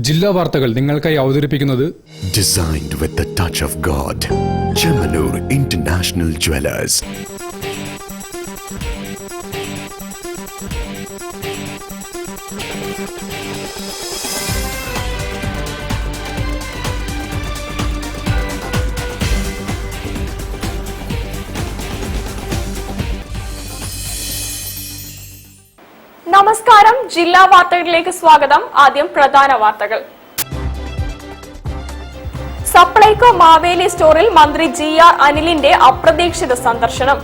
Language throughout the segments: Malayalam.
ജില്ലാ വാർത്തകൾ നിങ്ങൾക്കായി അവതരിപ്പിക്കുന്നത് Designed with the touch of God. Chemanur International Jewelers. നമസ്കാരം, ജില്ലാ വാർത്തകളിലേക്ക് സ്വാഗതം. ആദ്യം പ്രധാന വാർത്തകൾ. സപ്ലൈകോ മാവേലി സ്റ്റോറിൽ മന്ത്രി GR അനിലിന്റെ അപ്രതീക്ഷിത സന്ദർശനം.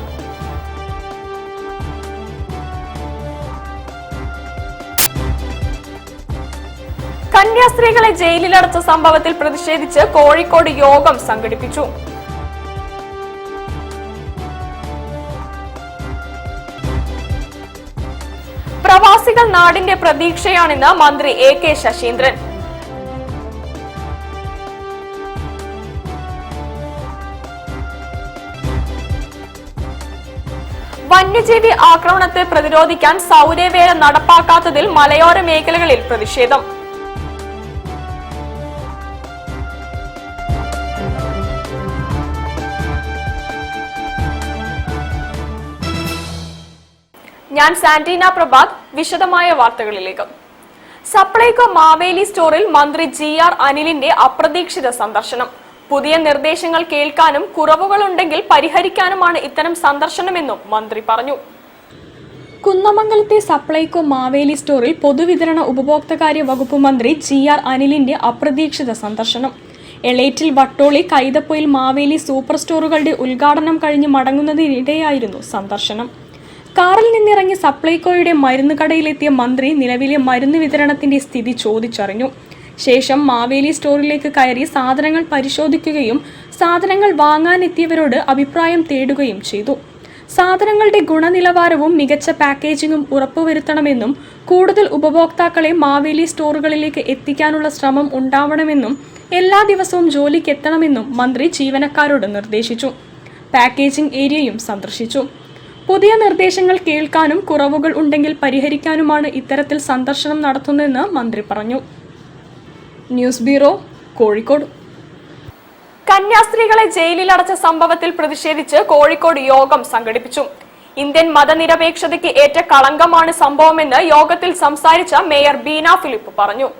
കന്യാസ്ത്രീകളെ ജയിലിലടച്ച സംഭവത്തിൽ പ്രതിഷേധിച്ച് കോഴിക്കോട് യോഗം സംഘടിപ്പിച്ചു. പ്രവാസികൾ നാടിന്റെ പ്രതീക്ഷയാണെന്ന് മന്ത്രി AK ശശീന്ദ്രൻ. വന്യജീവി ആക്രമണത്തെ പ്രതിരോധിക്കാൻ സൗരവേല നടപ്പാക്കാത്തതിൽ മലയോര മേഖലകളിൽ പ്രതിഷേധം. ഞാൻ സാന്റീന പ്രഭാത്. വിശദമായ വാർത്തകളിലേക്ക്. സപ്ലൈകോ മാവേലി സ്റ്റോറിൽ മന്ത്രി GR അനിലിന്റെ അപ്രതീക്ഷിത സന്ദർശനം. പുതിയ നിർദ്ദേശങ്ങൾ കേൾക്കാനും കുറവുകളുണ്ടെങ്കിൽ പരിഹരിക്കാനുമാണ് ഇത്തരം സന്ദർശനമെന്നും മന്ത്രി പറഞ്ഞു. കുന്നമംഗലത്തെ സപ്ലൈകോ മാവേലി സ്റ്റോറിൽ പൊതുവിതരണ ഉപഭോക്തൃകാര്യ വകുപ്പ് മന്ത്രി GR അനിലിന്റെ അപ്രതീക്ഷിത സന്ദർശനം. എളേറ്റിൽ വട്ടോളി, കൈതപ്പൊയിൽ മാവേലി സൂപ്പർ സ്റ്റോറുകളുടെ ഉദ്ഘാടനം കഴിഞ്ഞ് മടങ്ങുന്നതിനിടെയായിരുന്നു സന്ദർശനം. കാറിൽ നിന്നിറങ്ങി സപ്ലൈകോയുടെ മരുന്ന് കടയിലെത്തിയ മന്ത്രി നിലവിലെ മരുന്ന് വിതരണത്തിന്റെ സ്ഥിതി ചോദിച്ചറിഞ്ഞു. ശേഷം മാവേലി സ്റ്റോറിലേക്ക് കയറി സാധനങ്ങൾ പരിശോധിക്കുകയും സാധനങ്ങൾ വാങ്ങാനെത്തിയവരോട് അഭിപ്രായം തേടുകയും ചെയ്തു. സാധനങ്ങളുടെ ഗുണനിലവാരവും മികച്ച പാക്കേജിംഗും ഉറപ്പുവരുത്തണമെന്നും കൂടുതൽ ഉപഭോക്താക്കളെ മാവേലി സ്റ്റോറുകളിലേക്ക് എത്തിക്കാനുള്ള ശ്രമം ഉണ്ടാവണമെന്നും എല്ലാ ദിവസവും ജോലിക്ക് എത്തണമെന്നും മന്ത്രി ജീവനക്കാരോട് നിർദ്ദേശിച്ചു. പാക്കേജിംഗ് ഏരിയയും സന്ദർശിച്ചു. പുതിയ നിർദ്ദേശങ്ങൾ കേൾക്കാനും കുറവുകൾ ഉണ്ടെങ്കിൽ പരിഹരിക്കാനുമാണ് ഇത്തരത്തിൽ സന്ദർശനം നടത്തുന്നതെന്ന് മന്ത്രി പറഞ്ഞു. News bureau, Kozhikode. കന്യാസ്ത്രീകളെ ജയിലിലടച്ച സംഭവത്തിൽ പ്രതിഷേധിച്ച് കോഴിക്കോട് യോഗം സംഘടിപ്പിച്ചു. ഇന്ത്യൻ മതനിരപേക്ഷതയ്ക്ക് ഏറ്റ കളങ്കമാണ് സംഭവമെന്ന് യോഗത്തിൽ സംസാരിച്ച മേയർ ബീന ഫിലിപ്പ് പറഞ്ഞു.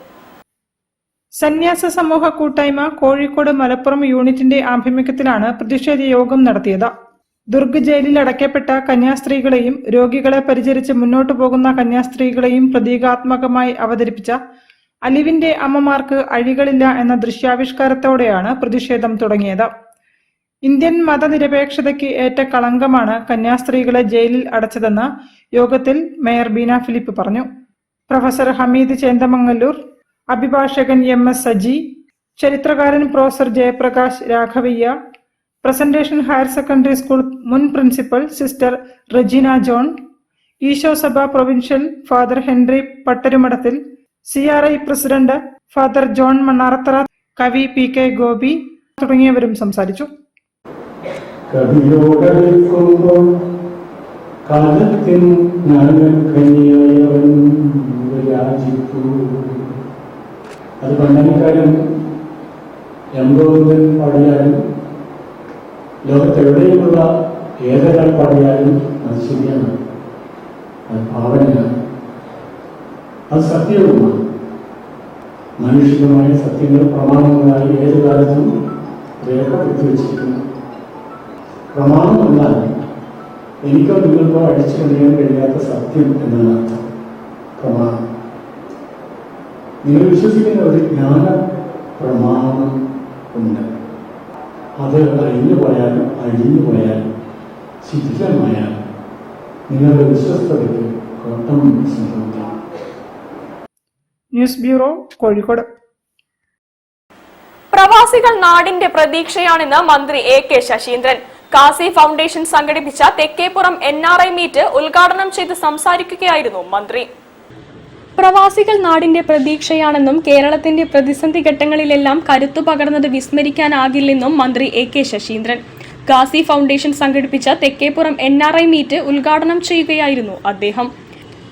സന്യാസ സമൂഹ കൂട്ടായ്മ കോഴിക്കോട് മലപ്പുറം യൂണിറ്റിന്റെ ആഭിമുഖ്യത്തിലാണ് പ്രതിഷേധ യോഗം നടത്തിയത്. ദുർഗ് ജയിലിൽ അടയ്ക്കപ്പെട്ട കന്യാസ്ത്രീകളെയും രോഗികളെ പരിചരിച്ച് മുന്നോട്ടു പോകുന്ന കന്യാസ്ത്രീകളെയും പ്രതീകാത്മകമായി അവതരിപ്പിച്ച അലിവിന്റെ അമ്മമാർക്ക് അഴികളില്ല എന്ന ദൃശ്യാവിഷ്കാരത്തോടെയാണ് പ്രതിഷേധം തുടങ്ങിയത്. ഇന്ത്യൻ മതനിരപേക്ഷതയ്ക്ക് ഏറ്റ കളങ്കമാണ് കന്യാസ്ത്രീകളെ ജയിലിൽ അടച്ചതെന്ന് യോഗത്തിൽ മേയർ ബീന ഫിലിപ്പ് പറഞ്ഞു. പ്രൊഫസർ ഹമീദ് ചേന്ദമംഗല്ലൂർ, അഭിഭാഷകൻ MS സജി, ചരിത്രകാരൻ professor Jayaprakash Raghavaiah, presentation higher secondary school മുൻ പ്രിൻസിപ്പൽ സിസ്റ്റർ റെജിന ജോൺ, ഈശോ സഭ provincial father Henry Pattarumadathil, CRI president father John Mannarathara, കവി PK ഗോപി തുടങ്ങിയവരും സംസാരിച്ചു. അത് പണ്ടനിക്കാരും എംബോധൻ പാടിയാലും ലോകത്തെവിടെയുമുള്ള ഏതൊരാൾ പാടിയാലും അത് ശരിയാണ്, അത് ഭാവനയാണ്, അത് സത്യവുമാണ്. മാനുഷികമായ സത്യങ്ങൾ പ്രമാണങ്ങളായി ഏത് കാലത്തും രേഖപ്പെടുത്തി വച്ചിരിക്കുന്നു. പ്രമാണം എന്നാൽ എനിക്കോ നിങ്ങൾക്കോ അടിച്ചു കളയാൻ കഴിയാത്ത സത്യം എന്നാണ് അർത്ഥം. പ്രമാണം നിങ്ങൾ വിശ്വസിക്കുന്ന ഒരു ജ്ഞാന പ്രമാണം ഉണ്ട്. അത് അഴിഞ്ഞു പോയാലും അഴിഞ്ഞു ശിഥിലമായാലും നിങ്ങളുടെ വിശ്വസ്തതയ്ക്ക് കോട്ടം സംഭവിക്കാം. News bureau, Kozhikode. പ്രവാസികൾ നാടിന്റെ പ്രതീക്ഷയാണെന്ന് മന്ത്രി AK ശശീന്ദ്രൻ. കാസി ഫൗണ്ടേഷൻ സംഘടിപ്പിച്ച തെക്കേപ്പുറം NRI മീറ്റ് ഉദ്ഘാടനം ചെയ്ത് സംസാരിക്കുകയായിരുന്നു മന്ത്രി. പ്രവാസികൾ നാടിന്റെ പ്രതീക്ഷയാണെന്നും കേരളത്തിന്റെ പ്രതിസന്ധി ഘട്ടങ്ങളിലെല്ലാം കരുത്തു പകർന്നത് വിസ്മരിക്കാനാകില്ലെന്നും മന്ത്രി AK ശശീന്ദ്രൻ. കാസി ഫൗണ്ടേഷൻ സംഘടിപ്പിച്ച തെക്കേപ്പുറം NRI മീറ്റ് ഉദ്ഘാടനം ചെയ്യുകയായിരുന്നു അദ്ദേഹം.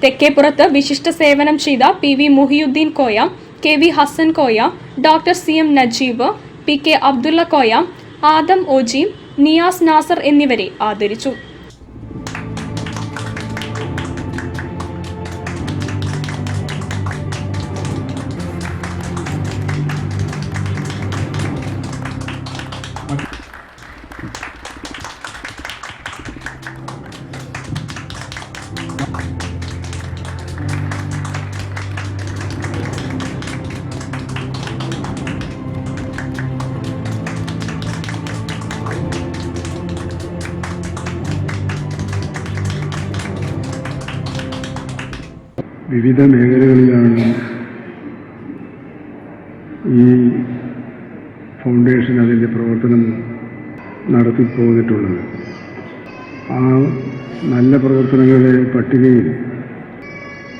തെക്കേപ്പുറത്ത് വിശിഷ്ട സേവനം ചെയ്ത PV Muhiyuddin Koya, KV Hassan Koya, doctor CM Najeeb, PK Abdulla Koya, Adam Oji, Niyas Nasar എന്നിവരെ ആദരിച്ചു. വിവിധ മേഖലകളിലാണ് ഈ ഫൗണ്ടേഷൻ അതിൻ്റെ പ്രവർത്തനം നടത്തിപ്പോന്നിട്ടുള്ളത്. ആ നല്ല പ്രവർത്തനങ്ങളുടെ പട്ടികയിൽ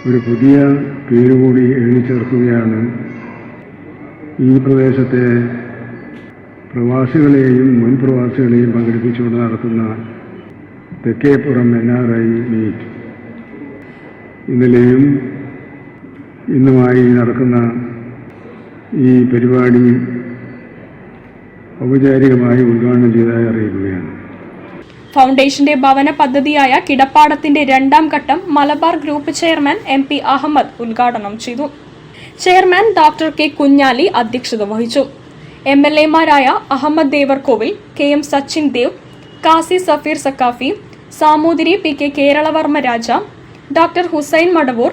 ഒരു പുതിയ പേരുകൂടി എഴുതി ചേർക്കുകയാണ്. ഈ പ്രദേശത്തെ പ്രവാസികളെയും മുൻ പ്രവാസികളെയും പങ്കെടുപ്പിച്ചുകൊണ്ട് നടത്തുന്ന തെക്കേപ്പുറം NRI മീറ്റ്. ഇന്നലെയും ഇന്നുമായി നടക്കുന്ന ഈ പരിപാടി ഔപചാരികമായി ഉദ്ഘാടനം ചെയ്തതായി അറിയിക്കുകയാണ്. ഫൗണ്ടേഷന്റെ ഭവന പദ്ധതിയായ കിടപ്പാടത്തിന്റെ 2ാം ഘട്ടം Malabar group chairman MP Ahmed ഉദ്ഘാടനം ചെയ്തു. ചെയർമാൻ ഡോക്ടർ K കുഞ്ഞാലി അധ്യക്ഷത വഹിച്ചു. MLA മാരായ Ahammed Devarkovil, KM Sachin Dev, Kasi Safeer Saqafi, Samoothiri PK Keralavarma Raja, doctor Hussain Madavoor,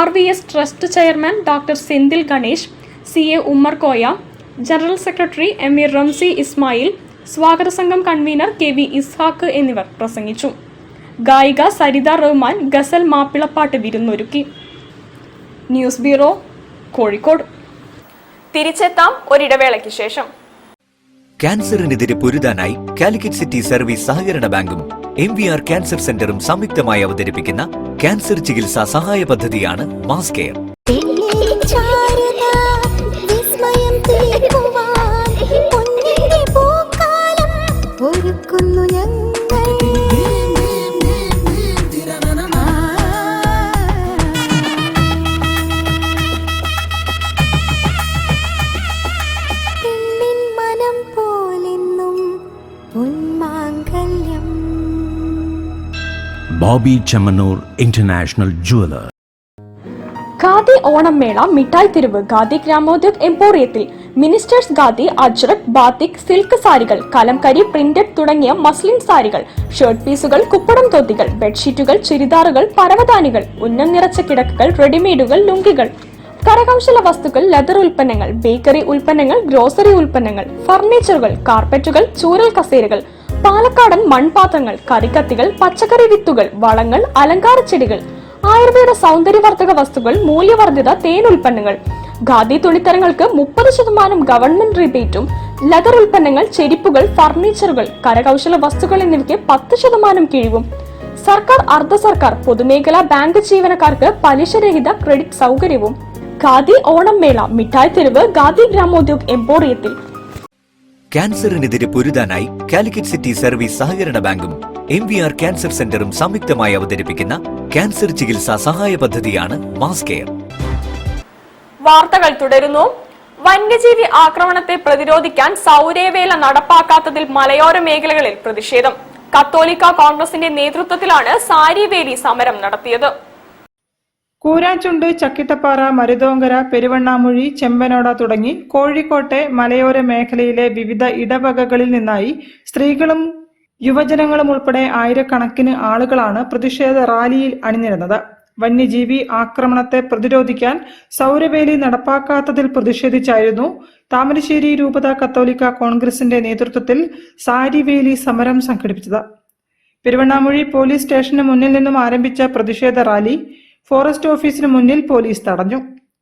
RVS trust chairman doctor Senthil Ganesh, CA Ummer Koya, general secretary ME Ramsi Ismail, സ്വാഗത സംഘം കൺവീനർ KV ഇസ്ഹാഖ് എന്നിവർ പ്രസംഗിച്ചു. ഗായിക സരിത റഹ്മാൻ ഗസൽ മാപ്പിളപ്പാട്ട് വിരുന്നൊരുക്കി. News bureau, Kozhikode. തിരിച്ചെത്താം ഒരിടവേളയ്ക്ക് ശേഷം. ക്യാൻസറിനെതിരെ പൊരുതാനായി കാലിക്കറ്റ് സിറ്റി സർവീസ് സഹകരണ ബാങ്കും MVR ക്യാൻസർ സെന്ററും സംയുക്തമായി അവതരിപ്പിക്കുന്ന ക്യാൻസർ ചികിത്സാ സഹായ പദ്ധതിയാണ് mass care. Boby Chemmanur international jeweller. Khadi Onam mela Mittayi Theruvu khadi Gramodyog എംപോറിയത്തിൽ ministers khadi, ajrak, batik, silk സാരികൾ, കലംകരി, പ്രിന്റഡ് തുടങ്ങിയ മസ്ലിൻ സാരികൾ, ഷർട്ട് പീസുകൾ, കുപ്പടം തൊത്തികൾ, ബെഡ്ഷീറ്റുകൾ, ചുരിദാറുകൾ, പരവതാനികൾ, ഉന്നം നിറച്ച കിടക്കകൾ, റെഡിമെയ്ഡുകൾ, ലുങ്കികൾ, കരകൗശല വസ്തുക്കൾ, ലെതർ ഉൽപ്പന്നങ്ങൾ, ബേക്കറി ഉൽപ്പന്നങ്ങൾ, ഗ്രോസറി ഉൽപ്പന്നങ്ങൾ, ഫർണിച്ചറുകൾ, കാർപ്പറ്റുകൾ, ചൂരൽ കസേരകൾ, പാലക്കാടൻ മൺപാത്രങ്ങൾ, കറിക്കത്തികൾ, പച്ചക്കറി വിത്തുകൾ, വളങ്ങൾ, അലങ്കാര ചെടികൾ, ആയുർവേദ സൗന്ദര്യവർദ്ധക വസ്തുക്കൾ, മൂല്യവർദ്ധിത തേൻ ഉൽപ്പന്നങ്ങൾ, ഖാദി തുണിത്തരങ്ങൾക്ക് 30% ഗവൺമെന്റ് റിബേറ്റും, ലെതർ ഉൽപ്പന്നങ്ങൾ, ചെരിപ്പുകൾ, ഫർണിച്ചറുകൾ, കരകൗശല വസ്തുക്കൾ എന്നിവയ്ക്ക് 10% കിഴിവും, സർക്കാർ, അർദ്ധ സർക്കാർ, പൊതുമേഖലാ ബാങ്ക് ജീവനക്കാർക്ക് പലിശരഹിത ക്രെഡിറ്റ് സൗകര്യവും. ഖാദി ഓണം മേള മിഠായി തെരുവ് ഖാദി ഗ്രാമോദ്योग എംപോറിയത്തിൽ. ക്യാൻസറിനെതിരെ പൊരുതാനായി കാലിക്കറ്റ് സിറ്റി സർവീസ് സഹകരണ ബാങ്കും MVR ക്യാൻസർ സെന്ററും സംയുക്തമായി അവതരിപ്പിക്കുന്ന ക്യാൻസർ ചികിത്സാ സഹായ പദ്ധതിയാണ് മാസ് കെയർ. വാർത്തകൾ തുടരുന്നു. വന്യജീവി ആക്രമണത്തെ പ്രതിരോധിക്കാൻ സൗരവേല നടപ്പാക്കാത്തതിൽ മലയോര മേഖലകളിൽ പ്രതിഷേധം. കത്തോലിക്ക കോൺഗ്രസിന്റെ നേതൃത്വത്തിലാണ് സാരിവേലി സമരം നടത്തിയത്. കൂരാച്ചുണ്ട്, ചക്കിട്ടപ്പാറ, മരുതോങ്കര, പെരുവണ്ണാമുഴി, ചെമ്പനോട തുടങ്ങി കോഴിക്കോട്ടെ മലയോര മേഖലയിലെ വിവിധ ഇടവകകളിൽ നിന്നായി സ്ത്രീകളും യുവജനങ്ങളും ഉൾപ്പെടെ ആയിരക്കണക്കിന് ആളുകളാണ് പ്രതിഷേധ റാലിയിൽ അണിനിരന്നത്. വന്യജീവി ആക്രമണത്തെ പ്രതിരോധിക്കാൻ സൗരവേലി നടപ്പാക്കാത്തതിൽ പ്രതിഷേധിച്ചായിരുന്നു താമരശ്ശേരി രൂപത കത്തോലിക്ക കോൺഗ്രസിന്റെ നേതൃത്വത്തിൽ സാരിവേലി സമരം സംഘടിപ്പിച്ചത്. പെരുവണ്ണാമുഴി പോലീസ് സ്റ്റേഷന് മുന്നിൽ നിന്നും ആരംഭിച്ച പ്രതിഷേധ റാലി ഫോറസ്റ്റ് ഓഫീസിന് മുന്നിൽ പോലീസ് തടഞ്ഞു.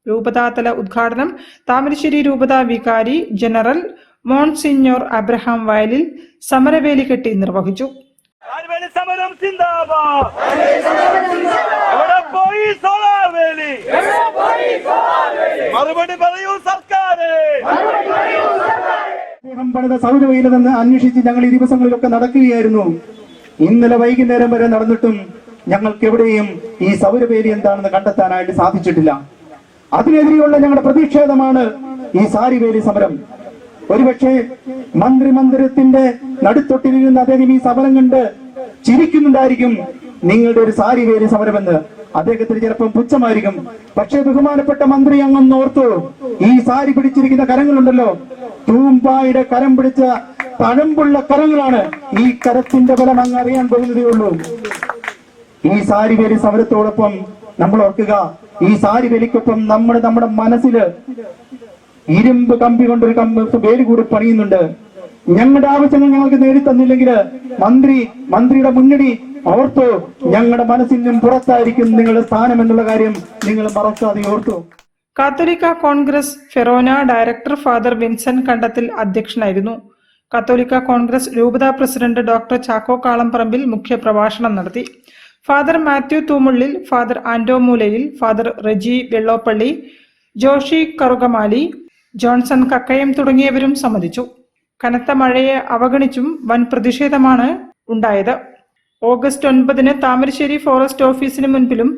രൂപതാതല ഉദ്ഘാടനം താമരശ്ശേരി രൂപത വികാരി ജനറൽ മോൺസിഞ്ഞോർ അബ്രഹാം വയലിൽ സമരവേലി കെട്ടി നിർവഹിച്ചു. പണിത സൗരവേലിലെന്ന് അന്വേഷിച്ച് ഞങ്ങൾ ഈ ദിവസങ്ങളിലൊക്കെ നടക്കുകയായിരുന്നു. ഇന്നലെ വൈകുന്നേരം വരെ നടന്നിട്ടും ഞങ്ങൾക്ക് എവിടെയും ഈ സൗരവേലി എന്താണെന്ന് കണ്ടെത്താനായിട്ട് സാധിച്ചിട്ടില്ല. അതിനെതിരെയുള്ള ഞങ്ങളുടെ പ്രതിഷേധമാണ് ഈ സാരിവേലി സമരം. ഒരുപക്ഷെ മന്ത്രിമന്ദിരത്തിന്റെ നടുത്തൊട്ടിലിരുന്ന് അദ്ദേഹം ഈ സമരം കണ്ട് ചിരിക്കുന്നുണ്ടായിരിക്കും നിങ്ങളുടെ ഒരു സാരിവേലി സമരമെന്ന്. അദ്ദേഹത്തിന് ചിലപ്പം പുച്ഛമായിരിക്കും. പക്ഷേ ബഹുമാനപ്പെട്ട മന്ത്രി അങ്ങൊന്ന് ഓർത്തു, ഈ സാരി പിടിച്ചിരിക്കുന്ന കരങ്ങളുണ്ടല്ലോ, തൂമ്പായുടെ കരം പിടിച്ച തഴമ്പുള്ള കരങ്ങളാണ്. ഈ കരത്തിന്റെ ബലം അങ്ങ് അറിയാൻ പോകുന്നതേ ഉള്ളൂ. ഈ സാരിവേലി സമരത്തോടൊപ്പം നമ്മൾ ഓർക്കുക, ഈ സാരിവേലിക്കൊപ്പം നമ്മുടെ മനസ്സില് ഇരുമ്പ് കമ്പി കൊണ്ടൊരു വേലി കൂടി പണിയുന്നുണ്ട്. ഞങ്ങളുടെ ആവശ്യങ്ങൾ ഞങ്ങൾക്ക് നേടിത്തന്നില്ലെങ്കിൽ മന്ത്രിയുടെ മുന്നണി ഓർത്തു, ഞങ്ങളുടെ മനസ്സിൽ നിന്നും പുറത്തായിരിക്കും നിങ്ങളുടെ സ്ഥാനം എന്നുള്ള കാര്യം നിങ്ങൾ മറക്കാതെ ഓർത്തു. Catholic Congress forane director father Vincent Kandathil അധ്യക്ഷനായിരുന്നു. കാത്തോലിക്ക കോൺഗ്രസ് രൂപതാ പ്രസിഡന്റ് ഡോക്ടർ ചാക്കോ കാളംപറമ്പിൽ മുഖ്യ പ്രഭാഷണം നടത്തി. ഫാദർ മാത്യു തൂമുള്ളിൽ, ഫാദർ ആന്റോ മൂലയിൽ, ഫാദർ റെജി വെള്ളോപ്പള്ളി, ജോഷി കറുകമാലി, ജോൺസൺ കക്കയം തുടങ്ങിയവരും സംബന്ധിച്ചു. കനത്ത മഴയെ അവഗണിച്ചും വൻ പ്രതിഷേധമാണ് ഉണ്ടായത്. ഓഗസ്റ്റ് 9 താമരശ്ശേരി ഫോറസ്റ്റ് ഓഫീസിന് മുൻപിലും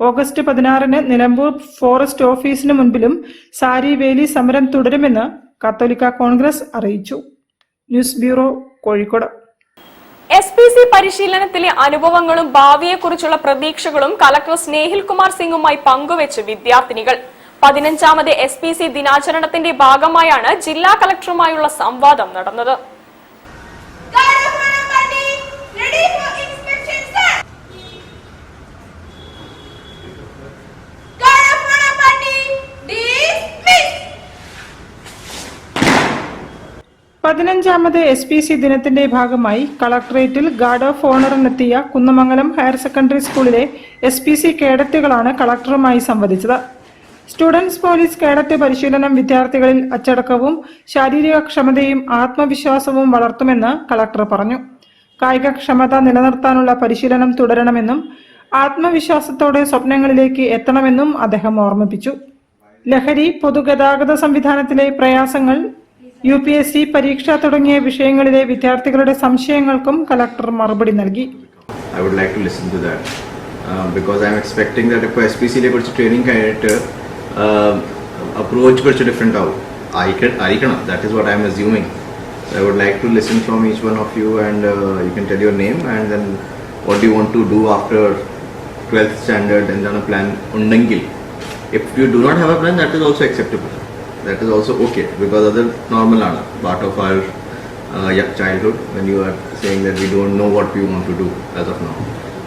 ഓഗസ്റ്റ് 16 നിലമ്പൂർ ഫോറസ്റ്റ് ഓഫീസിന് മുൻപിലും സാരിവേലി സമരം തുടരുമെന്ന് കത്തോലിക്ക കോൺഗ്രസ് അറിയിച്ചു. News bureau, Kozhikode. SPC പരിശീലനത്തിലെ അനുഭവങ്ങളും ഭാവിയെക്കുറിച്ചുള്ള പ്രതീക്ഷകളും കളക്ടർ സ്നേഹിൽ കുമാർ സിംഗുമായി പങ്കുവെച്ച് വിദ്യാർത്ഥിനികൾ. 15ാമത് SPC ദിനാചരണത്തിന്റെ ഭാഗമായാണ് ജില്ലാ കളക്ടറുമായുള്ള സംവാദം നടന്നത്. പതിനഞ്ചാമത് SPC ദിനത്തിന്റെ ഭാഗമായി കളക്ടറേറ്റിൽ ഗാർഡ് ഓഫ് ഓണറിനെത്തിയ കുന്നമംഗലം ഹയർ സെക്കൻഡറി സ്കൂളിലെ SPC കേഡറ്റുകളാണ് കളക്ടറുമായി സംവദിച്ചത്. സ്റ്റുഡൻസ് പോലീസ് കേഡറ്റ് പരിശീലനം വിദ്യാർത്ഥികളിൽ അച്ചടക്കവും ശാരീരിക ക്ഷമതയും ആത്മവിശ്വാസവും വളർത്തുമെന്ന് കളക്ടർ പറഞ്ഞു. കായികക്ഷമത നിലനിർത്താനുള്ള പരിശീലനം തുടരണമെന്നും ആത്മവിശ്വാസത്തോടെ സ്വപ്നങ്ങളിലേക്ക് എത്തണമെന്നും അദ്ദേഹം ഓർമ്മിപ്പിച്ചു. ലഹരി, പൊതുഗതാഗത സംവിധാനത്തിലെ പ്രയാസങ്ങൾ, UPSC പരീക്ഷ തുടങ്ങിയ വിഷയങ്ങളിലെ വിദ്യാർത്ഥികളുടെ സംശയങ്ങൾക്കും കളക്ടർ മറുപടി നൽകി. I would like to listen to that because I am expecting that if SPC le kurchu training kayittu approach kurchu different out aayikana, that is what I am assuming. So I would like to listen from each one of you and you can tell your name and then what do you want to do after 12th standard and then a plan undengil. If you do not have a plan, that is also acceptable. That is also okay because other normal are part of our childhood when you are saying that we don't know what we want to do as of now.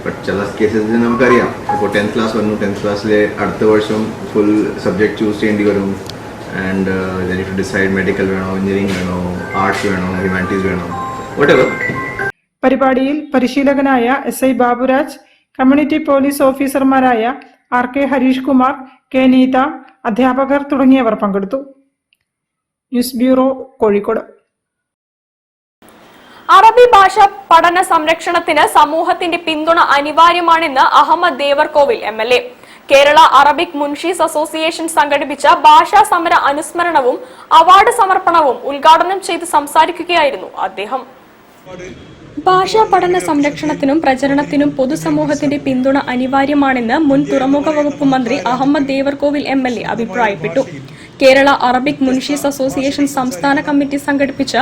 But chala cases namakariya ipo 10th class vannu 10th class le adutha varsham full subject choose cheyandi varum and then you have to decide medical veno, engineering veno, arts veno, humanities veno, whatever. പരിപാടിയിൽ പരിശീലകനായ SI ബാബുരാജ്, കമ്മ്യൂണിറ്റി പോലീസ് ഓഫീസർമാരായ RK ഹരീഷ് കുമാർ, K നീത, അധ്യാപകർ തുടങ്ങിയവർ പങ്കെടുത്തു. News bureau, Kozhikode. അറബി ഭാഷ പഠന സംരക്ഷണത്തിന് സമൂഹത്തിന്റെ പിന്തുണ അനിവാര്യമാണെന്ന് Ahammed Devarkovil MLA. Kerala Arabic Munshis association സംഘടിപ്പിച്ച ഭാഷാ സമര അനുസ്മരണവും അവാർഡ് സമർപ്പണവും ഉദ്ഘാടനം ചെയ്ത് സംസാരിക്കുകയായിരുന്നു അദ്ദേഹം. ഭാഷാ പഠന സംരക്ഷണത്തിനും പ്രചരണത്തിനും പൊതുസമൂഹത്തിന്റെ പിന്തുണ അനിവാര്യമാണെന്ന് മുൻ തുറമുഖ വകുപ്പ് മന്ത്രി അഹമ്മദ് ദേവർകോവിൽ MLA അഭിപ്രായപ്പെട്ടു. കേരള അറബിക് മുൻഷീസ് അസോസിയേഷൻ സംസ്ഥാന കമ്മിറ്റി സംഘടിപ്പിച്ച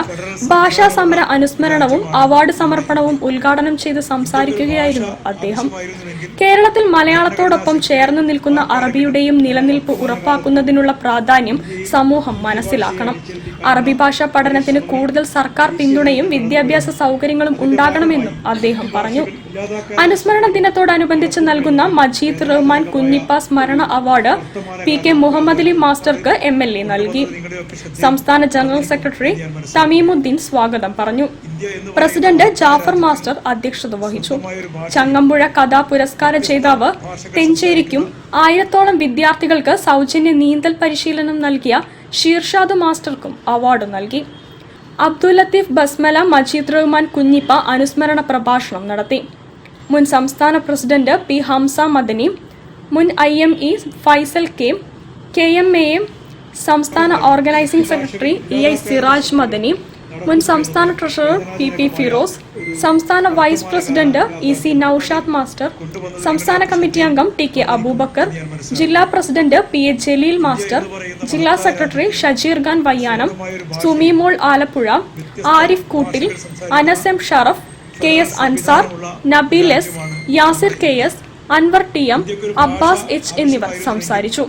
ഭാഷാ സമര അനുസ്മരണവും അവാർഡ് സമർപ്പണവും ഉദ്ഘാടനം ചെയ്ത് സംസാരിക്കുകയായിരുന്നു അദ്ദേഹം. കേരളത്തിൽ മലയാളത്തോടൊപ്പം ചേർന്ന് നിൽക്കുന്ന അറബിയുടെയും നിലനിൽപ്പ് ഉറപ്പാക്കുന്നതിനുള്ള പ്രാധാന്യം സമൂഹം മനസ്സിലാക്കണം. അറബി ഭാഷാ പഠനത്തിന് കൂടുതൽ സർക്കാർ പിന്തുണയും വിദ്യാഭ്യാസ സൗകര്യങ്ങളും ഉണ്ടാകണമെന്നും അദ്ദേഹം പറഞ്ഞു. അനുസ്മരണ ദിനത്തോടനുബന്ധിച്ച് നൽകുന്ന മജീദ് റഹ്മാൻ കുഞ്ഞിപ്പ സ്മരണ അവാർഡ് PK മുഹമ്മദ് അലി മാസ്റ്റർക്ക് MLA നൽകി. സംസ്ഥാന ജനറൽ സെക്രട്ടറി തമീമുദ്ദീൻ സ്വാഗതം പറഞ്ഞു. പ്രസിഡന്റ് ജാഫർ മാസ്റ്റർ അധ്യക്ഷത വഹിച്ചു. ചങ്ങമ്പുഴ കഥാ പുരസ്കാര ജേതാവ് തെഞ്ചേരിക്കും 1000ഓളം വിദ്യാർത്ഥികൾക്ക് സൗജന്യ നീന്തൽ പരിശീലനം നൽകിയ ഷീർഷാദ് മാസ്റ്റർക്കും അവാർഡ് നൽകി. അബ്ദുൽ ലത്തീഫ് ബസ്മല മജീദ് റഹ്മാൻ കുഞ്ഞിപ്പ അനുസ്മരണ പ്രഭാഷണം നടത്തി. മുൻ സംസ്ഥാന പ്രസിഡന്റ് P ഹംസ മദനി, മുൻ IME ഫൈസൽ KMAM സംസ്ഥാന organising secretary EI Siraj Madani, മുൻ സംസ്ഥാന ട്രഷറർ PP ഫിറോസ്, സംസ്ഥാന vice president EC Naushad master, സംസ്ഥാന കമ്മിറ്റി അംഗം TK അബൂബക്കർ, ജില്ലാ പ്രസിഡന്റ് PH ജലീൽ മാസ്റ്റർ, ജില്ലാ secretary Shajeer Khan Vayyanam, Sumimol Alappuzha, Arif Koottil, Anas M Sharaf, KS Ansar, Nabeel S, Yasir KS, Anwar TM, Abbas H എന്നിവർ സംസാരിച്ചു.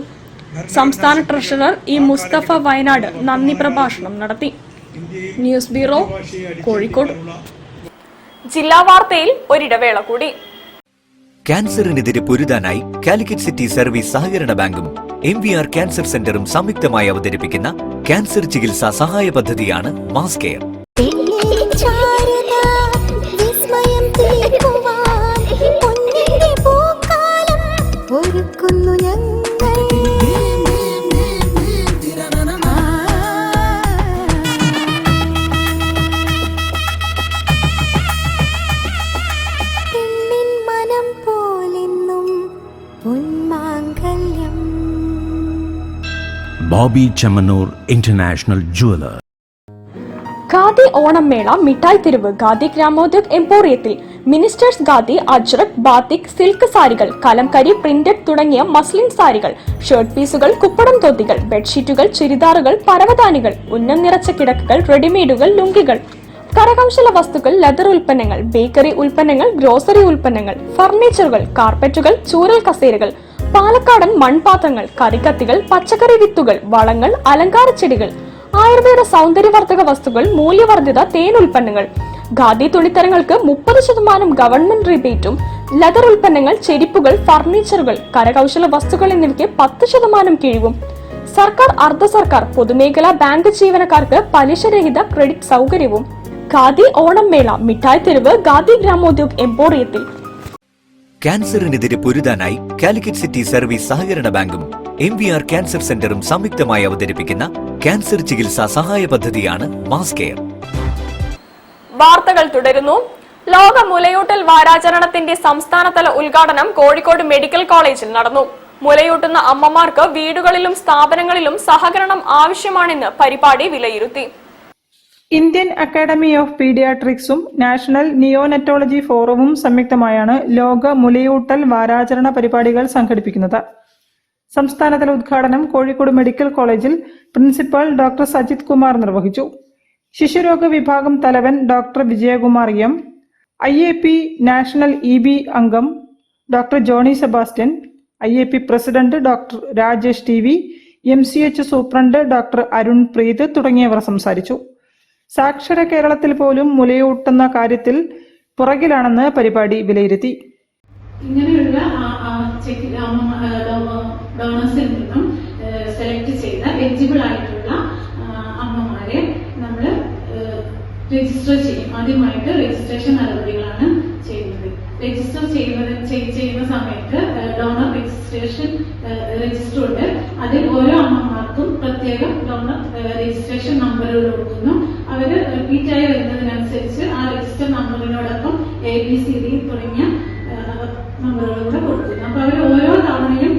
സംസ്ഥാന ട്രഷറർ E മുസ്തഫ വയനാട് നന്ദി പ്രഭാഷണം നടത്തി. News bureau, Kozhikode. ജില്ലാ വാർത്തയിൽ ഒരിടവേള കൂടി. ക്യാൻസറിനെതിരെ പൊരുതാനായി കാലിക്കറ്റ് സിറ്റി സർവീസ് സഹകരണ ബാങ്കും MVR ക്യാൻസർ സെന്ററും സംയുക്തമായി അവതരിപ്പിക്കുന്ന ക്യാൻസർ ചികിത്സാ സഹായ പദ്ധതിയാണ് mass care. Boby Chemmanur international jeweller. Khadi Onam mela Mittayi Theruvu khadi Gramodyog എംപോറിയത്തിൽ ministers khadi, ajrak, batik, silk സാരികൾ, കലംകരി, പ്രിന്റഡ് തുടങ്ങിയ മസ്ലിൻ സാരികൾ, ഷർട്ട് പീസുകൾ, കുപ്പടം തോത്തികൾ, ബെഡ്ഷീറ്റുകൾ, ചുരിദാറുകൾ, പരവതാനികൾ, ഉന്നം നിറച്ച കിടക്കുകൾ, റെഡിമെയ്ഡുകൾ, ലുങ്കികൾ, കരകൗശല വസ്തുക്കൾ, ലെതർ ഉൽപ്പന്നങ്ങൾ, ബേക്കറി ഉൽപ്പന്നങ്ങൾ, ഗ്രോസറി ഉൽപ്പന്നങ്ങൾ, ഫർണിച്ചറുകൾ, കാർപ്പറ്റുകൾ, ചൂരൽ കസേരകൾ, പാലക്കാടൻ മൺപാത്രങ്ങൾ, കറിക്കത്തികൾ, പച്ചക്കറി വിത്തുകൾ, വളങ്ങൾ, അലങ്കാര ചെടികൾ, ആയുർവേദ സൗന്ദര്യവർദ്ധക വസ്തുക്കൾ, മൂല്യവർദ്ധിത തേൻ ഉൽപ്പന്നങ്ങൾ, ഖാദി തുണിത്തരങ്ങൾക്ക് 30% ഗവൺമെന്റ് റിബേറ്റും, ലെതർ ഉൽപ്പന്നങ്ങൾ, ചെരിപ്പുകൾ, ഫർണിച്ചറുകൾ, കരകൗശല വസ്തുക്കൾ എന്നിവയ്ക്ക് 10% കിഴിവും, സർക്കാർ, അർദ്ധ സർക്കാർ, പൊതുമേഖലാ ബാങ്ക് ജീവനക്കാർക്ക് പലിശരഹിത ക്രെഡിറ്റ് സൗകര്യവും. ഖാദി ഓണം മേള മിഠായി തെരുവ് ഖാദി ഗ്രാമോദ്योग എംപോറിയത്തിൽ. ക്യാൻസറിനെതിരെ പൊരുതാനായി കാലിക്കറ്റ് സിറ്റി സർവീസ് സഹകരണ ബാങ്കും MVR ക്യാൻസർ സെന്ററും സംയുക്തമായി അവതരിപ്പിക്കുന്ന ക്യാൻസർ ചികിത്സാ സഹായ പദ്ധതിയാണ് മാസ് കെയർ. വാർത്തകൾ തുടരുന്നു. ലോക മുലയൂട്ടൽ വാരാചരണത്തിന്റെ സംസ്ഥാനതല ഉദ്ഘാടനം കോഴിക്കോട് മെഡിക്കൽ കോളേജിൽ നടന്നു. മുലയൂട്ടുന്ന അമ്മമാർക്ക് വീടുകളിലും സ്ഥാപനങ്ങളിലും സഹകരണം ആവശ്യമാണെന്ന് പരിപാടി വിലയിരുത്തി. ഇന്ത്യൻ അക്കാദമി ഓഫ് പീഡിയാട്രിക്സും നാഷണൽ നിയോനെറ്റോളജി ഫോറവും സംയുക്തമായാണ് ലോക മുലയൂട്ടൽ വാരാചരണ പരിപാടികൾ സംഘടിപ്പിക്കുന്നത്. സംസ്ഥാനതല ഉദ്ഘാടനം കോഴിക്കോട് മെഡിക്കൽ കോളേജിൽ പ്രിൻസിപ്പൽ ഡോക്ടർ സജിത് കുമാർ നിർവഹിച്ചു. ശിശുരോഗ വിഭാഗം തലവൻ doctor Vijayakumar M, IAP national EB അംഗം doctor Johny Sebastian, IAP president doctor Rajesh TV, MCH superintendent doctor Arun Preeth തുടങ്ങിയവർ സംസാരിച്ചു. സാക്ഷര കേരളത്തിൽ പോലും മുലയൂട്ടുന്ന കാര്യത്തിൽ പുറകിലാണെന്ന് പരിപാടി വിലയിരുത്തി. ഇങ്ങനെയുള്ള ഡോണേഴ്സിൽ നിന്നും സെലക്ട് ചെയ്ത എലിജിബിൾ ആയിട്ടുള്ള അമ്മമാരെ നമ്മൾ രജിസ്റ്റർ ചെയ്യും. ആദ്യമായിട്ട് രജിസ്ട്രേഷൻ നടപടികളാണ് ചെയ്യുന്നത്. രജിസ്റ്റർ ചെയ്യുന്ന സമയത്ത് ഡോണർ രജിസ്ട്രേഷൻ രജിസ്റ്റർ ഉണ്ട്. അതിൽ ഓരോ അമ്മമാർക്കും പ്രത്യേകം ഡോണർ രജിസ്ട്രേഷൻ നമ്പറുകൾ കൊടുക്കുന്നു. അവര് റിപ്പീറ്റായി വരുന്നതിനനുസരിച്ച് ആ രജിസ്റ്റർ നമ്പറിനോടൊപ്പം ABCD തുടങ്ങിയ നമ്പറുകൾ കൂടെ കൊടുക്കുന്നു. അപ്പൊ അവർ ഓരോ തവണയും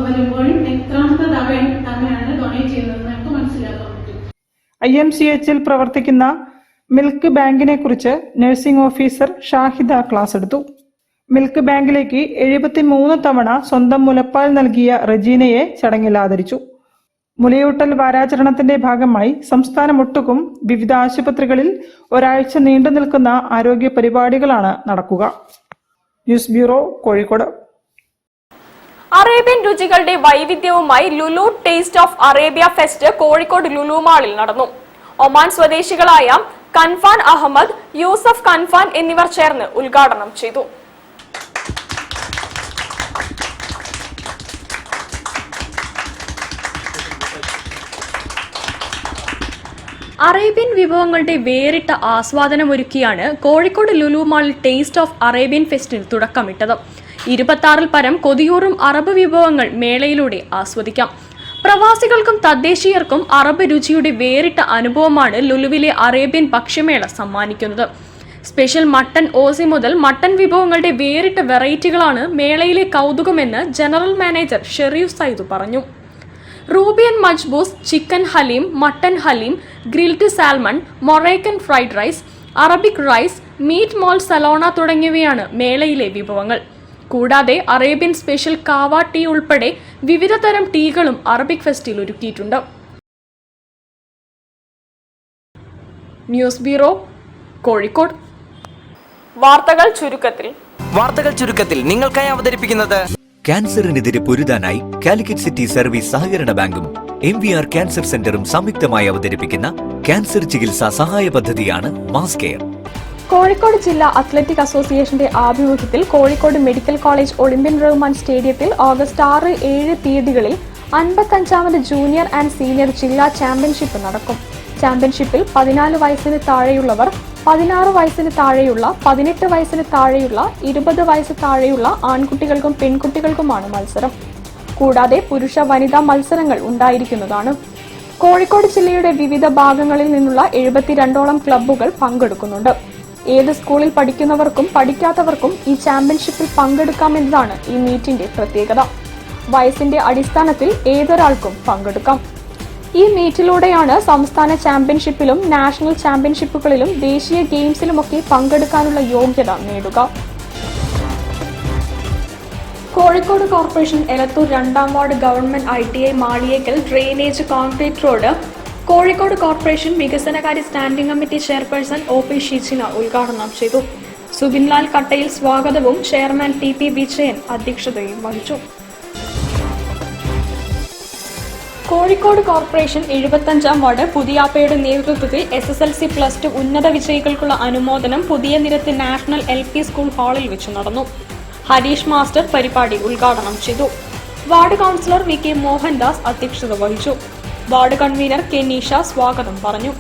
വരുമ്പോഴും എത്രാമത്തെ തവണയാണ് ഡൊണേറ്റ് ചെയ്യുന്നതെന്ന് നമുക്ക് മനസ്സിലാക്കാൻ പറ്റും. IMCHൽ പ്രവർത്തിക്കുന്ന മിൽക്ക് ബാങ്കിനെ കുറിച്ച് നഴ്സിംഗ് ഓഫീസർ ഷാഹിദ ക്ലാസ് എടുത്തു. മിൽക്ക് ബാങ്കിലേക്ക് 73 തവണ സ്വന്തം മുലപ്പാൽ നൽകിയ റജീനയെ ചടങ്ങിൽ ആദരിച്ചു. മുലയൂട്ടൽ വാരാചരണത്തിന്റെ ഭാഗമായി സംസ്ഥാനമൊട്ടുക്കും വിവിധ ആശുപത്രികളിൽ ഒരാഴ്ച നീണ്ടു നിൽക്കുന്ന ആരോഗ്യ പരിപാടികളാണ് നടക്കുക. News bureau, Kozhikode. അറേബ്യൻ രുചികളുടെ വൈവിധ്യവുമായി Lulu taste of Arabia fest Kozhikode Lulu മാളിൽ നടന്നു. ഒമാൻ സ്വദേശികളായ കൻഫാൻ അഹമ്മദ്, യൂസഫ് കൻഫാൻ എന്നിവർ ചേർന്ന് ഉദ്ഘാടനം ചെയ്തു. അറേബ്യൻ വിഭവങ്ങളുടെ വേറിട്ട ആസ്വാദനമൊരുക്കിയാണ് കോഴിക്കോട് ലുലു മാളിൽ ടേസ്റ്റ് ഓഫ് അറേബ്യൻ ഫെസ്റ്റിന് തുടക്കമിട്ടത്. 26 പരം കൊതിയൂറും അറബ് വിഭവങ്ങൾ മേളയിലൂടെ ആസ്വദിക്കാം. പ്രവാസികൾക്കും തദ്ദേശീയർക്കും അറബ് രുചിയുടെ വേറിട്ട അനുഭവമാണ് ലുലുവിലെ അറേബ്യൻ ഭക്ഷ്യമേള സമ്മാനിക്കുന്നത്. സ്പെഷ്യൽ മട്ടൻ ഓസി മുതൽ മട്ടൻ വിഭവങ്ങളുടെ വേറിട്ട വെറൈറ്റികളാണ് മേളയിലെ കൗതുകമെന്ന് ജനറൽ മാനേജർ ഷെറീഫ് സൈദു പറഞ്ഞു. റൂബിയൻ മജ്ബൂസ്, chicken haleem, mutton haleem, grilled salmon, Moroccan fried rice, Arabic rice, meat മോൾ സലോണ തുടങ്ങിയവയാണ് മേളയിലെ വിഭവങ്ങൾ. കൂടാതെ അറേബ്യൻ സ്പെഷ്യൽ കാവ ടീ ഉൾപ്പെടെ വിവിധ തരം ടീകളും അറബിക് ഫെസ്റ്റിൽ ഒരുക്കിയിട്ടുണ്ട്. News bureau, Kozhikode. വാർത്തകൾ ചുരുക്കത്തിൽ നിങ്ങൾക്കായി അവതരിപ്പിക്കുന്നത് ക്യാൻസറിനെതിരെ പൊരുതാനായി കാലിക്കറ്റ് സിറ്റി സർവീസ് സഹകരണ ബാങ്കും MVR ക്യാൻസർ സെന്ററും സംയുക്തമായി അവതരിപ്പിക്കുന്ന ക്യാൻസർ ചികിത്സാ സഹായ പദ്ധതിയാണ് മാസ് കെയർ. കോഴിക്കോട് ജില്ലാ അത്ലറ്റിക് അസോസിയേഷന്റെ ആഭിമുഖ്യത്തിൽ Kozhikode medical college Olympian Rahman സ്റ്റേഡിയത്തിൽ ഓഗസ്റ്റ് 6, 7 തീയതികളിൽ 55ാമത് ജൂനിയർ ആൻഡ് സീനിയർ ജില്ലാ ചാമ്പ്യൻഷിപ്പ് നടക്കും. ചാമ്പ്യൻഷിപ്പിൽ 14 വയസ്സിന് താഴെയുള്ളവർ, 16 വയസ്സിന് താഴെയുള്ള, 18 വയസ്സിന് താഴെയുള്ള, 20 വയസ്സ് താഴെയുള്ള ആൺകുട്ടികൾക്കും പെൺകുട്ടികൾക്കുമാണ് മത്സരം. കൂടാതെ പുരുഷ വനിതാ മത്സരങ്ങൾ ഉണ്ടായിരിക്കുന്നതാണ്. കോഴിക്കോട് ജില്ലയുടെ വിവിധ ഭാഗങ്ങളിൽ നിന്നുള്ള 72ഓളം ക്ലബ്ബുകൾ പങ്കെടുക്കുന്നുണ്ട്. ഏത് സ്കൂളിൽ പഠിക്കുന്നവർക്കും പഠിക്കാത്തവർക്കും ഈ ചാമ്പ്യൻഷിപ്പിൽ പങ്കെടുക്കാമെന്നതാണ് ഈ മീറ്റിന്റെ പ്രത്യേകത. വയസ്സിന്റെ അടിസ്ഥാനത്തിൽ ഏതൊരാൾക്കും പങ്കെടുക്കാം. ഈ മീറ്റിലൂടെയാണ് സംസ്ഥാന ചാമ്പ്യൻഷിപ്പിലും നാഷണൽ ചാമ്പ്യൻഷിപ്പുകളിലും ദേശീയ ഗെയിംസിലുമൊക്കെ പങ്കെടുക്കാനുള്ള യോഗ്യത നേടുക. കോഴിക്കോട് കോർപ്പറേഷൻ എലത്തൂർ 2ാം ward government ITI Maliyekkal drainage concrete road Kozhikode corporation വികസനകാര്യ standing committee chairperson OP Sheejina ഉദ്ഘാടനം ചെയ്തു. സുബിൻലാൽ കട്ടയിൽ സ്വാഗതവും ചെയർമാൻ TP വിജയൻ അധ്യക്ഷതയും വഹിച്ചു. കോഴിക്കോട് കോർപ്പറേഷൻ 75ാം വാർഡ് പുതിയാപ്പയുടെ നേതൃത്വത്തിൽ SSLC+2 ഉന്നത വിജയികൾക്കുള്ള അനുമോദനം പുതിയ നിരത്ത് നാഷണൽ LP സ്കൂൾ ഹാളിൽ വെച്ച് നടന്നു. ഹരീഷ് മാസ്റ്റർ പരിപാടി ഉദ്ഘാടനം ചെയ്തു. വാർഡ് കൗൺസിലർ VK മോഹൻദാസ് അധ്യക്ഷത വഹിച്ചു. വാർഡ് കൺവീനർ K നിഷ സ്വാഗതം പറഞ്ഞു.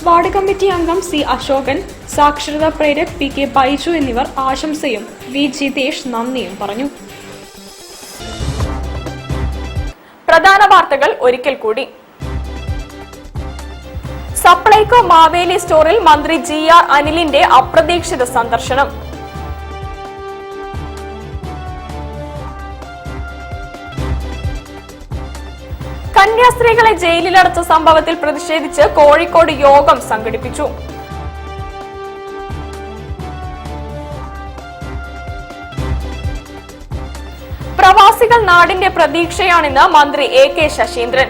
വാർഡ് കമ്മിറ്റി അംഗം C അശോകൻ, സാക്ഷരതാ പ്രേരക് PK ബൈജു എന്നിവർ ആശംസയും V ജിതേഷ് നന്ദിയും പറഞ്ഞു. പ്രധാന വാർത്തകൾ ഒരിക്കൽ കൂടി. സപ്ലൈകോ മാവേലി സ്റ്റോറിൽ മന്ത്രി GR അനിലിന്റെ അപ്രതീക്ഷിത സന്ദർശനം. കന്യാസ്ത്രീകളെ ജയിലിലടച്ച സംഭവത്തിൽ പ്രതിഷേധിച്ച് കോഴിക്കോട് യോഗം സംഘടിപ്പിച്ചു. പ്രവാസികൾ നാടിന്റെ പ്രതീക്ഷയാണെന്ന് മന്ത്രി AK ശശീന്ദ്രൻ.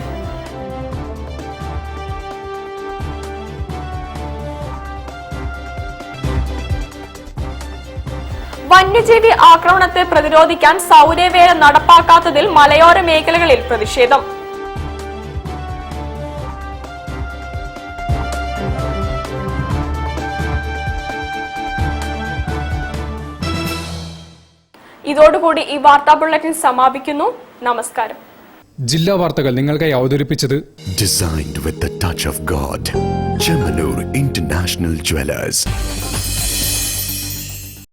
വന്യജീവി ആക്രമണത്തെ പ്രതിരോധിക്കാൻ സൗരവേല നടപ്പാക്കാത്തതിൽ മലയോര മേഖലകളിൽ പ്രതിഷേധം. ഇതോടുകൂടി ഈ വാർത്താ ബുള്ളറ്റിൻ സമാപിക്കുന്നു. നമസ്കാരം. ജില്ലാ വാർത്തകൾ നിങ്ങൾക്കായി അവതരിപ്പിച്ചത് Designed with the touch of God. Chemanur International Jewelers.